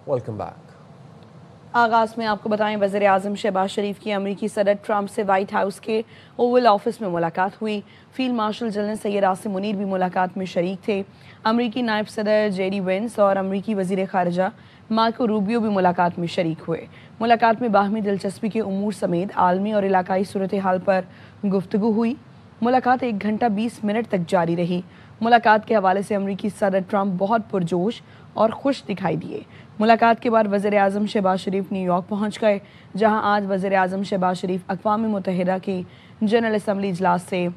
Welcome back. आगाज में आपको बताएं, वज़ीर आज़म शहबाज शरीफ की अमरीकी सदर ट्रंप से व्हाइट हाउस के ओवल ऑफिस में मुलाकात हुई। Field marshal general Syed Asim Munir भी मुलाकात में शरीक थे। अमरीकी नायब सदर जेडी वेंस और अमरीकी वज़ीर ख़ारजा मार्को रूबियो भी मुलाकात में शरीक हुए। मुलाकात में बाहमी दिलचस्पी के उमूर समेत आलमी और इलाकाई सूरत हाल पर गुफ्तगू हुई। मुलाकात 1 घंटा 20 मिनट तक जारी रही। मुलाकात के हवाले से अमरीकी सदर ट्रंप बहुत पुरजोश और खुश दिखाई दिए। मुलाकात के बाद वज़ीर आज़म शहबाज शरीफ न्यूयॉर्क पहुंच गए, जहां आज वज़ीर आज़म शहबाज शरीफ अक़वाम मुत्तहिदा की जनरल असम्बली इजलास से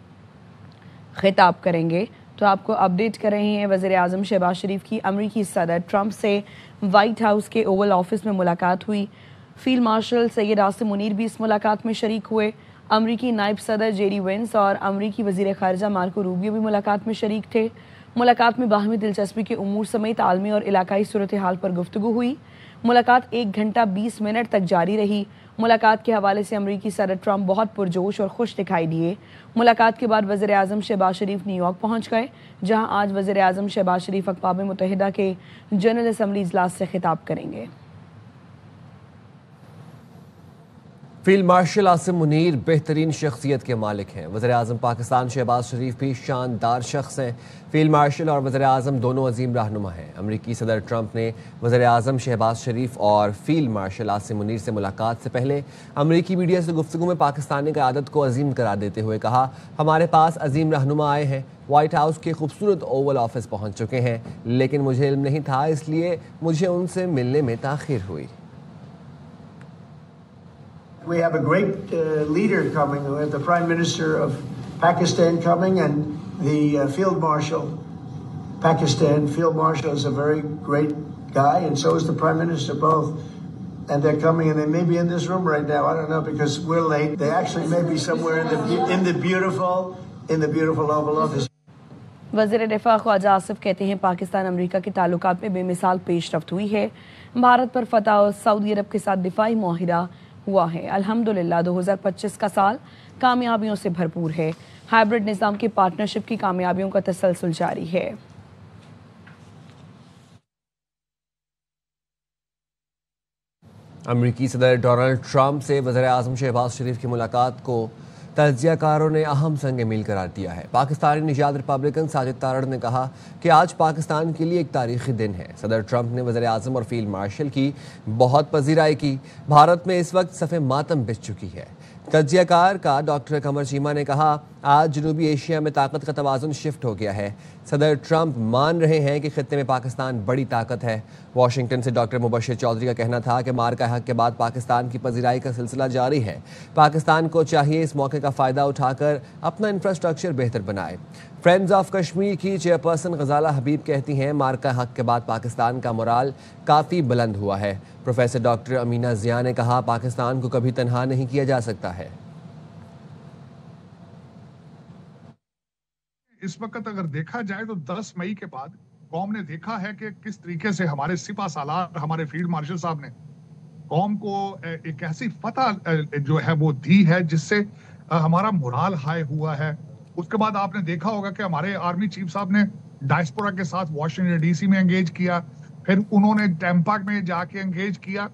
खिताब करेंगे। तो आपको अपडेट कर रहे हैं, वज़ीर आज़म शहबाज शरीफ की अमरीकी सदर ट्रंप से व्हाइट हाउस के ओवल ऑफिस में मुलाकात हुई। फील्ड मार्शल सैयद आसिम मुनीर भी इस मुलाकात में शरीक हुए। अमरीकी नायब सदर जेडी वेंस और अमरीकी वज़ीर ख़ारजा मार्को रूबियो भी मुलाकात में शरीक थे। मुलाकात में बाहमी दिलचस्पी के उमूर समेत आलमी और इलाकाई सूरत हाल पर गुफ्तगू हुई। मुलाकात 1 घंटा 20 मिनट तक जारी रही। मुलाकात के हवाले से अमरीकी सदर ट्रंप बहुत पुरजोश और खुश दिखाई दिए। मुलाकात के बाद वज़ीर आज़म शहबाज शरीफ न्यूयॉर्क पहुंच गए, जहां आज वज़ीर आज़म शहबाज शरीफ अक़वाम मुत्तहिदा के जनरल असम्बली इजलास से खिताब करेंगे। फील्ड मार्शल आसिम मुनीर बेहतरीन शख्सियत के मालिक हैं। वज़ीर आज़म पाकिस्तान शहबाज शरीफ भी शानदार शख्स हैं। फील्ड मार्शल और वज़ीर आज़म दोनों अजीम रहनुमा हैं। अमरीकी सदर ट्रंप ने वज़ीर आज़म शहबाज शरीफ और फील्ड मार्शल आसिम मुनीर से मुलाकात से पहले अमरीकी मीडिया से गुफ्तगू में पाकिस्तानी क़यादत को अजीम करार देते हुए कहा, हमारे पास अजीम रहनुमा आए हैं, व्हाइट हाउस के खूबसूरत ओवल ऑफिस पहुँच चुके हैं, लेकिन मुझे इल्म नहीं था, इसलिए मुझे उनसे मिलने में ताख़ीर हुई। We have a great leader coming. We have the Prime Minister of Pakistan coming and the Field Marshal, Pakistan. Field Marshal is a very great guy, and so is the Prime Minister, both. And they're coming, and they may be in this room right now. I don't know, because we're late. They actually may be somewhere in the beautiful Oval Office. वज़ीर दिफ़ा ख्वाजा आसिफ कहते हैं, पाकिस्तान अमरीका के ताल्लुकात में बेमिसाल पेशरफ्त हुई है। भारत पर फतह और सऊदी अरब के साथ दिफाई मुआहिदा हुआ है। अल्हम्दुलिल्लाह 2025 का साल कामयाबियों से भरपूर है। हाइब्रिड निज़ाम की पार्टनरशिप की कामयाबियों का तसलसल जारी है। अमरीकी सदर डोनाल्ड ट्रंप से वज़ीर आज़म शहबाज शरीफ की मुलाकात को तज्ज़ियाकारों ने अहम संग मील करार दिया है। पाकिस्तानी निजात रिपब्लिकन साजिद तारड़ ने कहा कि आज पाकिस्तान के लिए एक तारीखी दिन है। सदर ट्रंप ने वज़ीर आज़म और फील्ड मार्शल की बहुत पजीराई की। भारत में इस वक्त सफ़े मातम बिछ चुकी है। तज्ज़ियाकार का डॉक्टर कमर चीमा ने कहा, आज जनूबी एशिया में ताकत का तवाज़ुन शिफ्ट हो गया है। सदर ट्रंप मान रहे हैं कि खित्ते में पाकिस्तान बड़ी ताकत है। वाशिंगटन से डॉक्टर मुबशिर चौधरी का कहना था कि मार्का हक के बाद पाकिस्तान की पजीराई का सिलसिला जारी है। पाकिस्तान को चाहिए इस मौके का फ़ायदा उठाकर अपना इंफ्रास्ट्रक्चर बेहतर बनाए। फ्रेंड्स ऑफ कश्मीर की चेयरपर्सन गजाला हबीब कहती हैं, मार्का हक के बाद पाकिस्तान का मोराल काफ़ी बुलंद हुआ है। प्रोफेसर डॉक्टर अमीना ज़िया ने कहा, पाकिस्तान को कभी तनहा नहीं किया जा सकता है। इस वक्त अगर देखा जाए तो 10 मई के बाद कौम ने देखा है कि किस तरीके से हमारे सिपा सालार, हमारे फील्ड मार्शल साहब ने कौम को एक ऐसी फतह जो है वो दी है जिससे हमारा मोराल हाई हुआ है। उसके बाद आपने देखा होगा कि हमारे आर्मी चीफ साहब ने डायस्पोरा के साथ वाशिंगटन डीसी में एंगेज किया, फिर उन्होंने टैंपा में जाके एंगेज किया,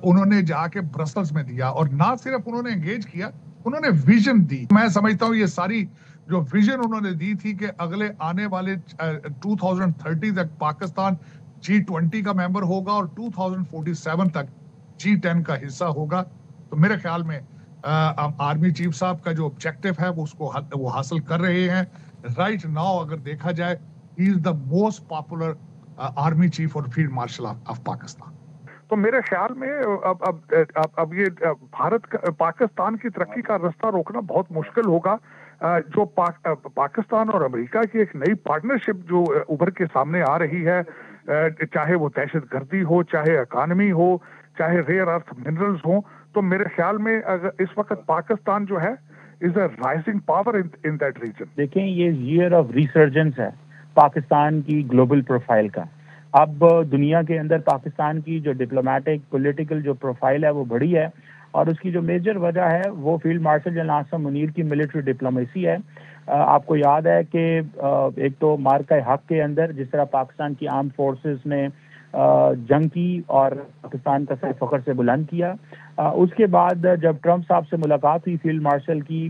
उन्होंने जाके ब्रसल्स में दिया, और ना सिर्फ उन्होंने एंगेज किया, उन्होंने विजन दी। मैं समझता हूँ ये सारी जो विजन उन्होंने दी थी कि अगले आने वाले 2030 तक पाकिस्तान G20 का मेंबर होगा और 2047 तक G10 का हिस्सा होगा। तो मेरे ख्याल में आर्मी चीफ साहब का जो ऑब्जेक्टिव है वो हासिल कर रहे हैं। राइट नाउ अगर देखा जाए, he is the most popular army chief और फील्ड मार्शल ऑफ पाकिस्तान। तो मेरे ख्याल में अब ये पाकिस्तान की तरक्की का रास्ता रोकना बहुत मुश्किल होगा। जो पाकिस्तान और अमेरिका की एक नई पार्टनरशिप जो उभर के सामने आ रही है, चाहे वो दहशतगर्दी हो, चाहे इकानमी हो, चाहे रेयर अर्थ मिनरल्स हो, तो मेरे ख्याल में अगर इस वक्त पाकिस्तान जो है is a rising power in that region. देखें, ये ईयर ऑफ रिसर्जेंस है पाकिस्तान की ग्लोबल प्रोफाइल का। अब दुनिया के अंदर पाकिस्तान की जो डिप्लोमेटिक पॉलिटिकल जो प्रोफाइल है वो बढ़ी है, और उसकी जो मेजर वजह है वो field marshal general Asim Munir की मिलिट्री डिप्लोमेसी है। आपको याद है कि एक तो मार्का हक के अंदर जिस तरह पाकिस्तान की आर्म फोर्सेस ने جنگ کی اور پاکستان کا سر فخر سے بلند کیا. اس کے بعد جب ٹرمپ صاحب سے ملاقات ہوئی فیلڈ مارشل کی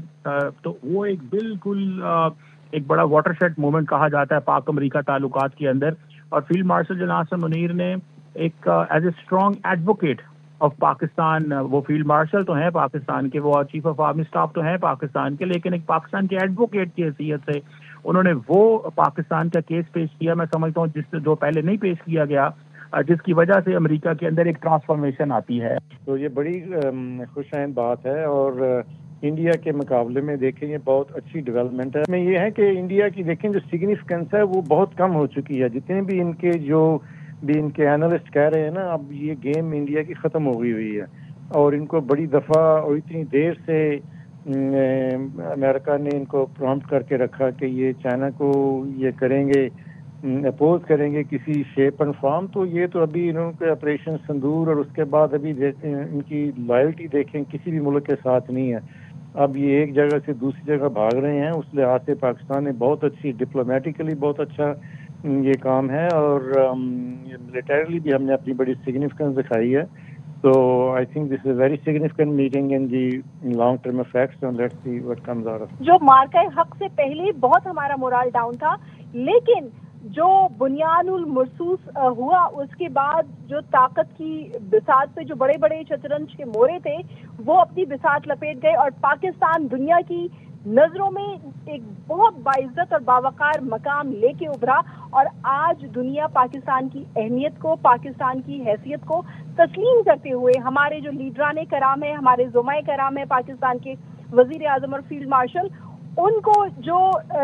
تو وہ ایک بالکل ایک بڑا واٹر شیڈ مومنٹ کہا جاتا ہے پاک امریکہ تعلقات کے اندر. اور field marshal general Asim Munir نے ایک as a strong advocate of Pakistan, وہ فیلڈ مارشل تو ہیں پاکستان کے، وہ چیف آف آرمی اسٹاف تو ہیں پاکستان کے، لیکن ایک پاکستان کے ایڈوکیٹ کی حیثیت سے انہوں نے وہ پاکستان کا کیس پیش کیا. میں سمجھتا ہوں جو پہلے نہیں پیش کیا گیا، جس کی وجہ سے امریکہ کے اندر ایک ٹرانسفارمیشن آتی ہے. تو یہ بڑی خوش آئند بات ہے، اور انڈیا کے مقابلے میں دیکھیں یہ بہت اچھی ڈیولپمنٹ ہے. میں یہ ہے کہ انڈیا کی دیکھیں جو سگنیفیکنس ہے وہ بہت کم ہو چکی ہے. جتنے بھی ان کے اینالسٹ کہہ رہے ہیں نا، اب یہ گیم انڈیا کی ختم ہو گئی ہوئی ہے، اور ان کو بڑی دفعہ اور اتنی دیر سے امریکہ نے ان کو پرومپٹ کر کے رکھا کہ یہ چائنا کو یہ کریں گے، اپوز کریں گے کسی شیپ اینڈ فارم. تو یہ تو ابھی انہوں کے آپریشن سندور اور اس کے بعد ابھی ان کی لائلٹی دیکھیں کسی بھی ملک کے ساتھ نہیں ہے. اب یہ ایک جگہ سے دوسری جگہ بھاگ رہے ہیں. اس لحاظ سے پاکستان نے بہت اچھی ڈپلومیٹیکلی بہت اچھا یہ کام ہے، اور ملیٹریلی بھی ہم نے اپنی بڑی سگنیفیکنس دکھائی ہے. So I think this is a very significant meeting in the long-term effects, and let's see what comes out of it. جو مارکہ حق سے پہلے بہت ہمارا مورال ڈاؤن تھا، لیکن جو بنیاد المرصوص ہوا اس کے بعد جو طاقت کی بساط پہ جو بڑے بڑے شطرنج کے مورے تھے وہ اپنی بساط لپیٹ گئے، اور پاکستان دنیا کی نظروں میں ایک بہت باعزت اور باوقار مقام لے کے ابھرا. اور آج دنیا پاکستان کی اہمیت کو، پاکستان کی حیثیت کو تسلیم کرتے ہوئے ہمارے جو لیڈران کرام ہیں، ہمارے زمائے کرام ہیں پاکستان کے وزیر اعظم اور فیلڈ مارشل، ان کو جو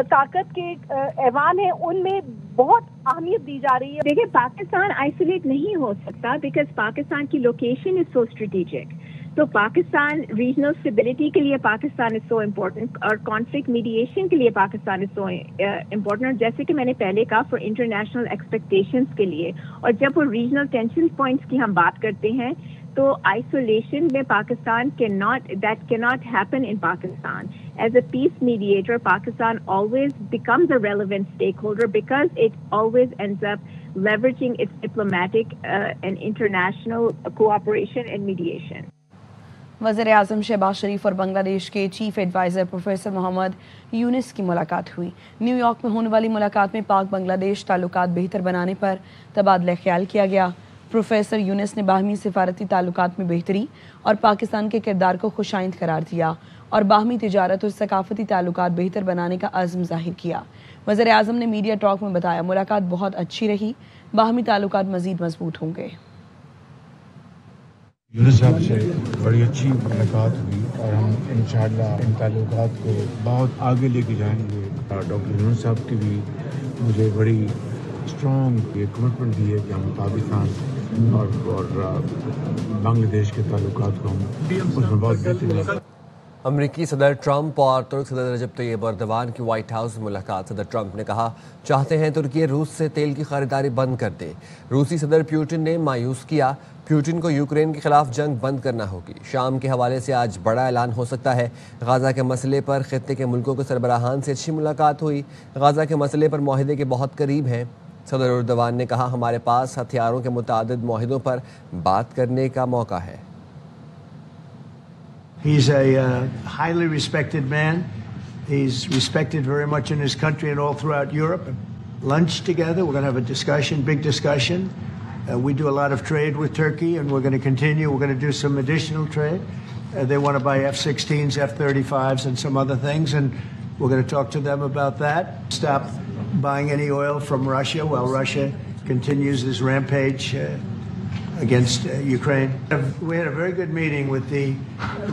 طاقت کے ایوان ہیں ان میں بہت اہمیت دی جا رہی ہے. دیکھیں پاکستان آئسولیٹ نہیں ہو سکتا بیکاز پاکستان کی لوکیشن از سو اسٹریٹجک. تو پاکستان ریجنل اسٹیبلٹی کے لیے پاکستان از سو امپورٹنٹ، اور کانفلکٹ میڈیشن کے لیے پاکستان از سو امپورٹنٹ، جیسے کہ میں نے پہلے کہا فار انٹرنیشنل ایکسپیکٹیشنس کے لیے. اور جب وہ ریجنل ٹینشن پوائنٹس کی ہم بات کرتے ہیں تو آئسولیشن میں پاکستان دیٹ کی not happen in Pakistan. As a peace mediator Pakistan always becomes a relevant stakeholder because it always ends up leveraging its diplomatic and international cooperation and mediation. وزیر اعظم شہباز شریف اور بنگلہ دیش کے چیف ایڈوائزر پروفیسر محمد یونس کی ملاقات ہوئی. نیو یارک میں ہونے والی ملاقات میں پاک بنگلہ دیش تعلقات بہتر بنانے پر تبادلہ خیال کیا گیا. پروفیسر یونس نے باہمی سفارتی تعلقات میں بہتری اور پاکستان کے کردار کو خوش آئند قرار دیا اور باہمی تجارت اور ثقافتی تعلقات بہتر بنانے کا عزم ظاہر کیا. وزیر اعظم نے میڈیا ٹاک میں بتایا ملاقات بہت اچھی رہی، باہمی تعلقات مزید مضبوط ہوں گے. یونس صاحب سے بڑی اچھی ملاقات ہوئی اور ہم انشاءاللہ ان تعلقات کو بہت آگے لے کے جائیں گے. ڈاکٹر یونس صاحب کی بھی مجھے بڑی اسٹرانگ یہ کمٹمنٹ دی ہے کہ ہم پاکستان اور بنگلہ دیش کے تعلقات کو ہم اس میں بہت بہتر. امریکی صدر ٹرمپ اور ترک صدر رجب طیب ایردوان کی وائٹ ہاؤس میں ملاقات. صدر ٹرمپ نے کہا چاہتے ہیں ترکی روس سے تیل کی خریداری بند کر دے. روسی صدر پیوٹن نے مایوس کیا، پیوٹن کو یوکرین کے خلاف جنگ بند کرنا ہوگی. شام کے حوالے سے آج بڑا اعلان ہو سکتا ہے. غزہ کے مسئلے پر خطے کے ملکوں کے سربراہان سے اچھی ملاقات ہوئی. غزہ کے مسئلے پر معاہدے کے بہت قریب ہیں. صدر ایردوان نے کہا ہمارے پاس ہتھیاروں کے متعدد معاہدوں پر بات کرنے کا موقع ہے. He's a highly respected man. He's respected very much in his country and all throughout Europe. Lunch together, we're going to have a discussion, big discussion. We do a lot of trade with Turkey and we're going to continue. We're going to do some additional trade. They want to buy F-16s, F-35s and some other things, and we're going to talk to them about that. Stop buying any oil from Russia while Russia continues this rampage against Ukraine. We had a very good meeting with the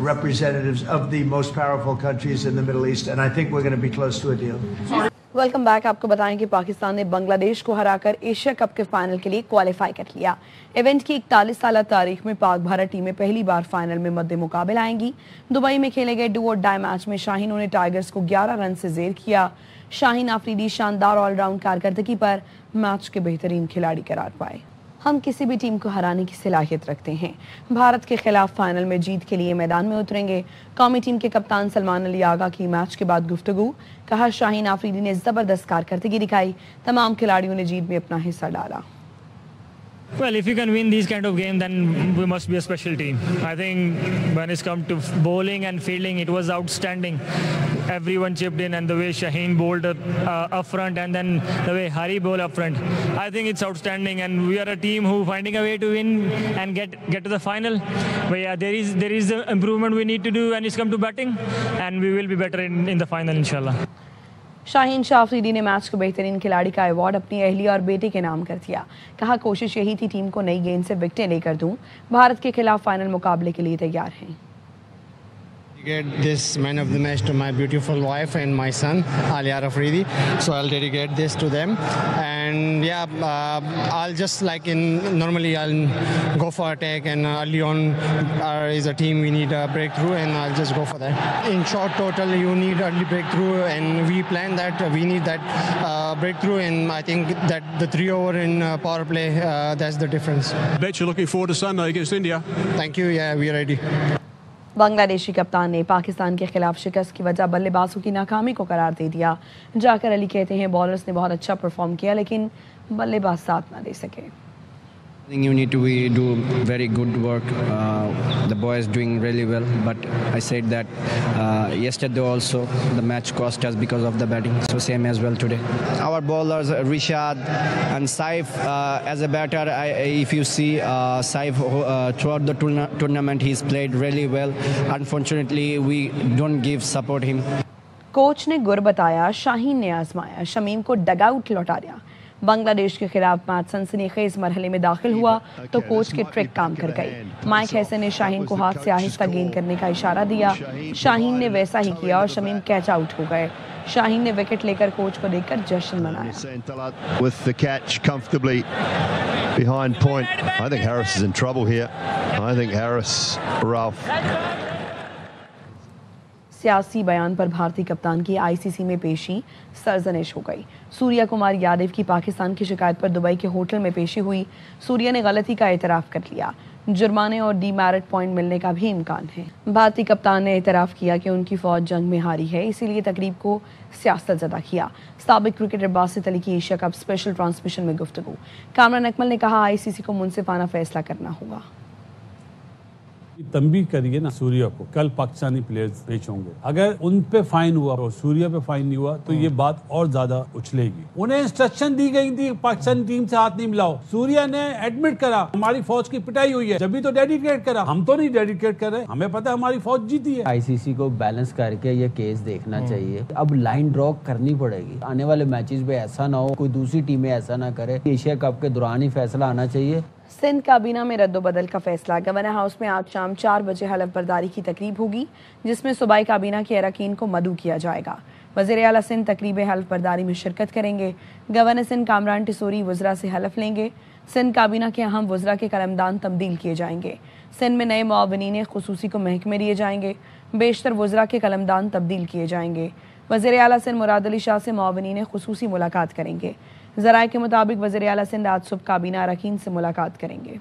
representatives of the most powerful countries in the Middle East, and I think we're going to be close to a deal. Welcome back. آپ کو بتائیں کہ پاکستان نے بنگلہ دیش کو ہرا کر Asia cup کے فائنل کے لیے کوالیفائی کر لیا. ایونٹ کی 41 سالہ تاریخ میں پاک بھارت ٹیمیں پہلی بار فائنل میں مد مقابل آئیں گی. دبئی میں کھیلے گئے ڈو اور ڈائی میچ میں شاہینوں نے ٹائیگرز کو 11 رن سے زیر کیا. شاہین آفریدی شاندار آل راؤنڈ کارکردگی پر میچ کے بہترین کھلاڑی قرار پائے. ہم کسی بھی ٹیم کو ہرانے کی صلاحیت رکھتے ہیں. بھارت کے خلاف فائنل میں جیت کے لیے میدان میں اتریں گے. قومی ٹیم کے کپتان سلمان علی آغا کی میچ کے بعد گفتگو. کہا شاہین آفریدی نے زبردست کارکردگی دکھائی. تمام کھلاڑیوں نے جیت میں اپنا حصہ ڈالا. Well, if you can win these kind of games, then we must be a special team. I think when it's come to bowling and fielding, it was outstanding. Everyone chipped in, and the way Shaheen bowled up front, and then the way Hari bowled up front, I think it's outstanding. And we are a team who finding a way to win and get to the final. But yeah, there is the improvement we need to do when it's come to batting, and we will be better in the final, inshallah. Shaheen Shah Afridi ने match को बेहतरीन खिलाड़ी का award अपनी अहलिया और बेटे के नाम कर दिया। कहा, कोशिश यही थी टीम को नई गेंद से विकेटें लेकर दूं। भारत के खिलाफ फाइनल मुकाबले के लिए तैयार हैं। Dedicate this man of the match to my beautiful wife and my son Alia Afridi, so I'll dedicate this to them. And yeah, I'll just like normally I'll go for attack, and early on is a team we need a breakthrough, and I'll just go for that. In short, total you need early breakthrough, and we plan that we need that breakthrough, and I think that the 3 over in power play, that's the difference. Bet you're looking forward to Sunday against India. Thank you. Yeah, we are ready. Bangladeshi कप्तान ने पाकिस्तान के खिलाफ शिकस्त की वजह बल्लेबाजों की नाकामी को करार दे दिया। जाकर अली कहते हैं, बॉलर्स ने बहुत अच्छा परफॉर्म किया लेकिन बल्लेबाज साथ ना दे सके। I think you need to do very good work. The boys doing really well, but I said that yesterday also the match cost us because of the batting. So same as well today. Our bowlers Rishad and Saif as a batter. If you see Saif throughout the tournament, he's played really well. Unfortunately, we don't give support him. Coach ने गुर बताया, शाहीन ने आजमाया, शमीम को dugout लौटा दिया। बांग्लादेश के खिलाफ मैच सनसनीखेज मरहले में दाखिल हुआ तो कोच के ट्रिक काम कर गई। माइक हैसन ने शाहीन को हाथ से आहिस्ता गेंद करने का इशारा दिया। शाहीन ने वैसा ही किया और शमीम कैच आउट हो गए। शाहीन ने विकेट लेकर कोच को देखकर जश्न मनाया। With the catch comfortably behind point. I think Harris is in trouble here. I think Harris, Ralph. सियासी बयान पर भारतीय कप्तान की आईसीसी में पेशी सरजनिश हो गई। सूर्या कुमार यादव की पाकिस्तान की शिकायत पर दुबई के होटल में पेशी हुई। सूर्या ने गलती का एतराफ़ कर लिया। जुर्माने और डीमेरिट पॉइंट मिलने का भी इम्कान है। भारतीय कप्तान ने एतराफ़ किया कि उनकी फ़ौज जंग में हारी है, इसीलिए तकरीब को सियासत ज़दा किया। साबिक क्रिकेटर बासित अली की एशिया कप स्पेशल ट्रांसमिशन में गुफ्तगू। कामरान अकमल ने कहा, आईसीसी को मुनसिफाना फैसला करना होगा। तंबीह करिए ना सूर्या को, कल पाकिस्तानी प्लेयर्स पेश होंगे, अगर उन पे फाइन हुआ और सूर्या पे फाइन नहीं हुआ तो ये बात और ज्यादा उछलेगी। उन्हें इंस्ट्रक्शन दी गई थी पाकिस्तानी टीम से हाथ नहीं मिलाओ। सूर्या ने एडमिट करा हमारी फौज की पिटाई हुई है, जब भी तो डेडिकेट करा। हम तो नहीं डेडिकेट कर रहे, हमें पता है हमारी फौज जीती है। आईसीसी को बैलेंस करके ये केस देखना चाहिए। अब लाइन ड्रॉ करनी पड़ेगी। आने वाले मैचेस पे ऐसा ना हो, कोई दूसरी टीमें ऐसा ना करे। एशिया कप के दौरान ही फैसला आना चाहिए। सिंध काबीना में रद्दोबदल का फैसला। गवर्नर हाउस में आज शाम 4 बजे हलफ बर्दारी की तकरीब होगी, जिसमें सूबाई काबीना के अरकान को मदऊ किया जाएगा। वज़ीर आला सिंध तकरीब हलफ बर्दारी में शिरकत करेंगे। गवर्नर सिंध कामरान टिसोरी वज़रा से हलफ लेंगे। सिंध काबीना के अहम वज़रा के कलमदान तब्दील किए जाएंगे। सिंध में नए मुआविनीन खुसूसी को महकमे दिए जाएंगे। बेशतर वज़रा के कलमदान तब्दील किए जाएंगे। वज़ीर आला सिंध मुराद अली शाह से मुआविनीन खुसूसी मुलाकात करेंगे। ज़राए के मुताबिक वज़ीर आला सिंध आज सुबह काबीना अरकान से मुलाकात करेंगे।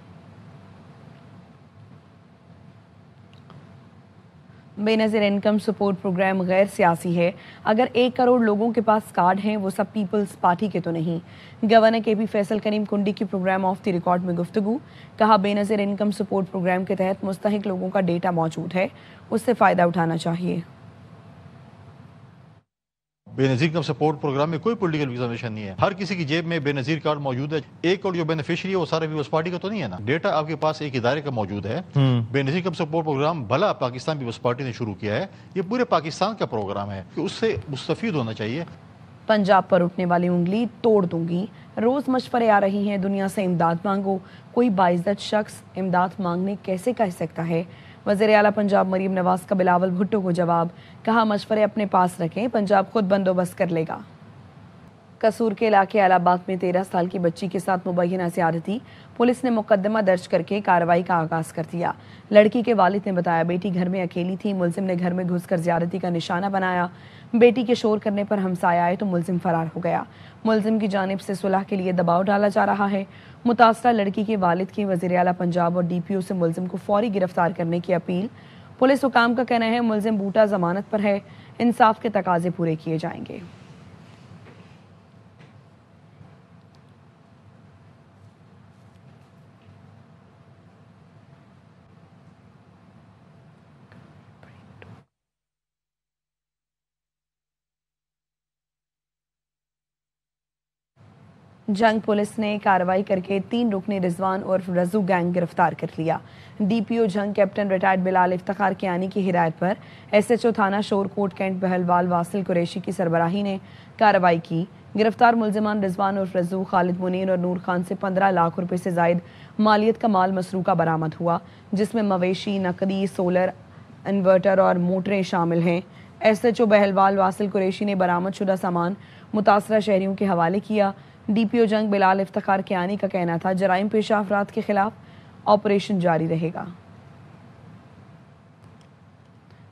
बेनज़ीर इनकम सपोर्ट प्रोग्राम गैर सियासी है। अगर 1 करोड़ लोगों के पास कार्ड हैं, वो सब पीपल्स पार्टी के तो नहीं। गवर्नर KP फैसल करीम कुंडी की प्रोग्राम ऑफ द रिकॉर्ड में गुफ्तगू। कहा, बेनज़ीर इनकम सपोर्ट प्रोग्राम के तहत मुस्तहिक लोगों का डेटा मौजूद है, उससे फ़ायदा उठाना चाहिए। बेनज़ीर इनकम सपोर्ट प्रोग्राम में कोई पॉलिटिकल एग्जामिनेशन नहीं है। हर किसी की जेब में बेनज़ीर कार्ड मौजूद है। 1 करोड़ जो बेनिफिशियरी है वो सारे पीपल्स पार्टी का तो नहीं है ना। डेटा आपके पास एक इदारे का मौजूद है। बेनज़ीर इनकम सपोर्ट प्रोग्राम भला पाकिस्तान पीपल्स पार्टी ने शुरू किया है, ये पूरे पाकिस्तान का प्रोग्राम है कि उससे मुस्तफीद होना चाहिए। पंजाब पर उठने वाली उंगली तोड़ दूंगी। रोज मशवरे आ रही हैं, दुनिया से इमदाद मांगो। कोई बाइज्जत शख्स इमदाद मांगने कैसे कह सकता है? वज़ीर आला पंजाब मरीम नवाज का बिलावल भुट्टो को जवाब। कहा, मशवरे अपने पास रखें, पंजाब खुद बंदोबस्त कर लेगा। कसूर के इलाके अलाहाबाद में 13 साल की बच्ची के साथ मुबैना ज़्यादती। पुलिस ने मुकदमा दर्ज करके कार्रवाई का आगाज़ कर दिया। लड़की के वालिद ने बताया, बेटी घर में अकेली थी, मुलजिम ने घर में घुसकर ज़्यादती का निशाना बनाया। बेटी के शोर करने पर हमसाया आए तो मुलजिम फरार हो गया। मुलजिम की जानिब से सुलह के लिए दबाव डाला जा रहा है। मुतासरा लड़की के वालिद की वज़ीर आला पंजाब और DPO से मुलजिम को फौरी गिरफ्तार करने की अपील। पुलिस हुकाम का कहना है, मुलजिम बूटा जमानत पर है, इंसाफ के तकाजे पूरे किए जाएंगे। जंग पुलिस ने कार्रवाई करके 3 रुकनी रिजवान उर्फ रजू गैंग गिरफ्तार कर लिया। डीपीओ जंग कैप्टन रिटायर्ड बिलाल इफ्तिखार कियानी की हिदायत पर एसएचओ थाना शोरकोट कैंट बहलवाल वासिल कुरैशी की सरबराही ने कार्रवाई की। गिरफ्तार मुलजिमान रिजवान उर्फ रजू, खालिद मुनीर और नूर खान से 15 लाख रुपए से जायद मालियत का माल मसरूका बरामद हुआ, जिसमें मवेशी, नकदी, सोलर इन्वर्टर और मोटरें शामिल हैं। एसएचओ बहलवाल वासिल कुरैशी ने बरामद शुदा सामान मुतासरा शहरियों के हवाले किया। डीपीओ जंग बिलाल इफ्तिखार कियानी का कहना था जराइम पेशा अफराद के खिलाफ ऑपरेशन जारी रहेगा।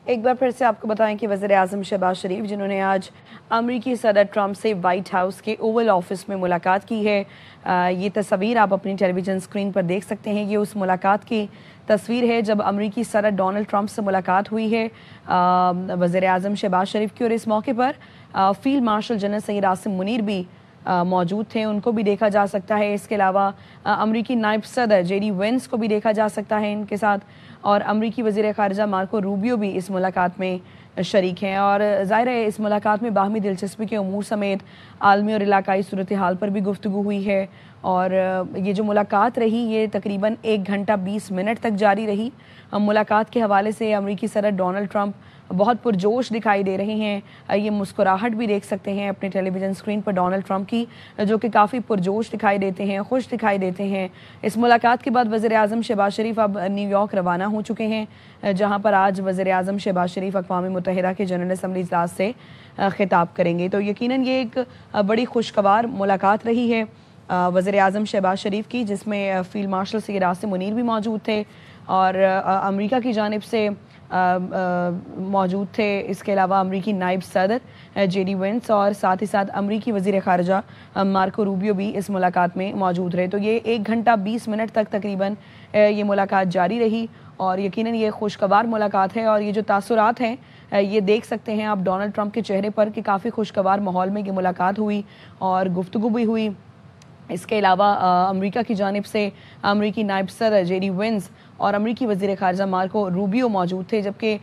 एक बार फिर से आपको बताएं कि वज़ीर आज़म शहबाज शरीफ, जिन्होंने आज अमरीकी सदर ट्रंप से वाइट हाउस के ओवल ऑफिस में मुलाकात की है, ये तस्वीर आप अपनी टेलीविज़न स्क्रीन पर देख सकते हैं। ये उस मुलाकात की तस्वीर है जब अमरीकी सदर डोनाल्ड ट्रंप से मुलाकात हुई है वज़ीर आज़म शहबाज शरीफ की। और इस मौके पर field marshal general Syed Asim Munir भी मौजूद थे, उनको भी देखा जा सकता है। इसके अलावा अमरीकी नायब सदर जेडी वेंस को भी देखा जा सकता है इनके साथ, और अमरीकी वज़ीर ख़ारिजा मार्को रूबियो भी इस मुलाकात में शरीक हैं। और ज़ाहिर है इस मुलाकात में बाहमी दिलचस्पी के उमूर समेत आलमी और इलाकाई सूरत हाल पर भी गुफ्तगू हुई है। और ये जो मुलाकात रही ये तकरीबन 1 घंटा 20 मिनट तक जारी रही। मुलाकात के हवाले से अमरीकी सदर डोनाल्ड ट्रंप बहुत पुरजोश दिखाई दे रहे हैं। ये मुस्कुराहट भी देख सकते हैं अपने टेलीविज़न स्क्रीन पर डोनाल्ड ट्रंप की, जो कि काफ़ी पुरजोश दिखाई देते हैं, खुश दिखाई देते हैं। इस मुलाकात के बाद वज़ीर आज़म शहबाज शरीफ अब न्यूयॉर्क रवाना हो चुके हैं, जहां पर आज वज़ीर आज़म शहबाज शरीफ अक़वाम मुत्तहिदा के जनरल असम्बली इजलास से खिताब करेंगे। तो यकीनन ये एक बड़ी खुशगवार मुलाकात रही है वज़ीर आज़म शहबाज शरीफ की, जिसमें फ़ील्ड मार्शल सैयद आसिम मुनीर भी मौजूद थे और अमेरिका की जानिब से मौजूद थे। इसके अलावा अमरीकी नायब सदर जेडी वेंस और साथ ही साथ अमरीकी वज़ीर ख़ारिजा मार्को रूबियो भी इस मुलाकात में मौजूद रहे। तो ये 1 घंटा 20 मिनट तक तकरीबन ये मुलाकात जारी रही और यकीनन ये खुशगवार मुलाकात है। और ये जो तासुरात हैं ये देख सकते हैं आप डोनाल्ड ट्रंप के चेहरे पर कि काफ़ी खुशगवार माहौल में ये मुलाकात हुई और गुफ्तगू भी हुई। इसके अलावा अमेरिका की जानिब से अमरीकी नायब सदर जेडी वेंस और अमरीकी वज़ीर ख़ारिजा मार्को रूबियो मौजूद थे, जबकि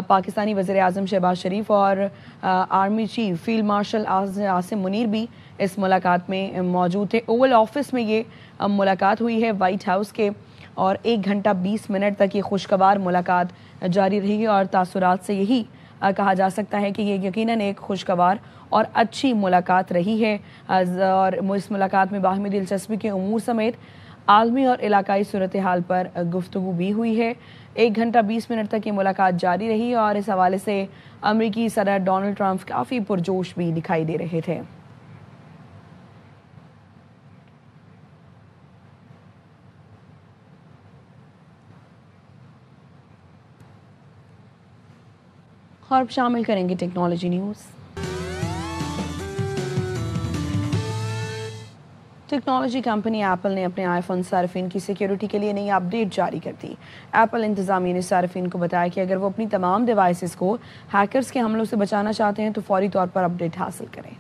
पाकिस्तानी वज़ीर आज़म शहबाज शरीफ और army chief field marshal Asim Munir भी इस मुलाकात में मौजूद थे। ओवल ऑफिस में ये मुलाकात हुई है वाइट हाउस के और 1 घंटा 20 मिनट तक ये खुशगवार मुलाकात जारी रही और तासुरात से यही कहा जा सकता है कि ये यकीनन एक खुशगवार और अच्छी मुलाकात रही है। और इस मुलाकात में बाहमी दिलचस्पी के उमूर समेत आलमी और इलाकाई सूरत हाल पर गुफ्तगू भी हुई है। 1 घंटा 20 मिनट तक ये मुलाकात जारी रही और इस हवाले से अमरीकी सदर डोनाल्ड ट्रंप काफ़ी पुरजोश भी दिखाई दे रहे थे। और शामिल करेंगे technology news. Technology company Apple ने अपने आईफोन सार्फिन की सिक्योरिटी के लिए नई अपडेट जारी कर दी। एप्पल इंतजामिया ने सार्फिन को बताया कि अगर वो अपनी तमाम डिवाइसेस को हैकर्स के हमलों से बचाना चाहते हैं तो फौरी तौर पर अपडेट हासिल करें।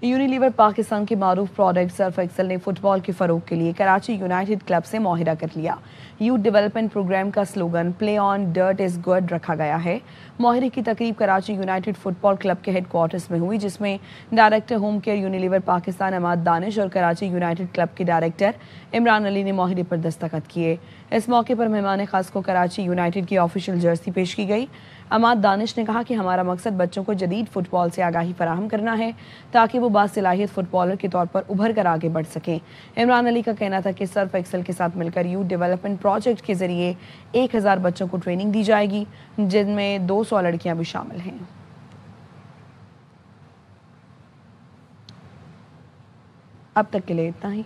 यूनिलीवर पाकिस्तान के मारूफ प्रोडक्ट सर्फ एक्सेल ने फुटबॉल के फरोग के लिए कराची यूनाइटेड क्लब से मुआहिदा कर लिया। यूथ डेवलपमेंट प्रोग्राम का slogan play on dirt is good रखा गया है। मुआहिदे की तकरीब कराची यूनाइटेड फुटबॉल क्लब के हेडक्वार्टर्स में हुई, जिसमें director home care Unilever Pakistan Amad Danish और कराची यूनाइटेड क्लब के डायरेक्टर इमरान अली ने मुआहिदे पर दस्तखत किए। इस मौके पर मेहमान खास को कराची यूनाइटेड की ऑफिशियल जर्सी पेश की गई। अमाद दानिश ने कहा कि हमारा मकसद बच्चों को जदीद फुटबॉल से आगाही फराहम करना है ताकि वो बासलाहियत फुटबॉलर के तौर पर उभर कर आगे बढ़ सकें। इमरान अली का कहना था कि सर्फ एक्सेल के साथ मिलकर यूथ डेवलपमेंट प्रोजेक्ट के जरिए 1000 बच्चों को ट्रेनिंग दी जाएगी, जिनमें 200 लड़कियां भी शामिल हैं। अब तक के लिए इतना ही।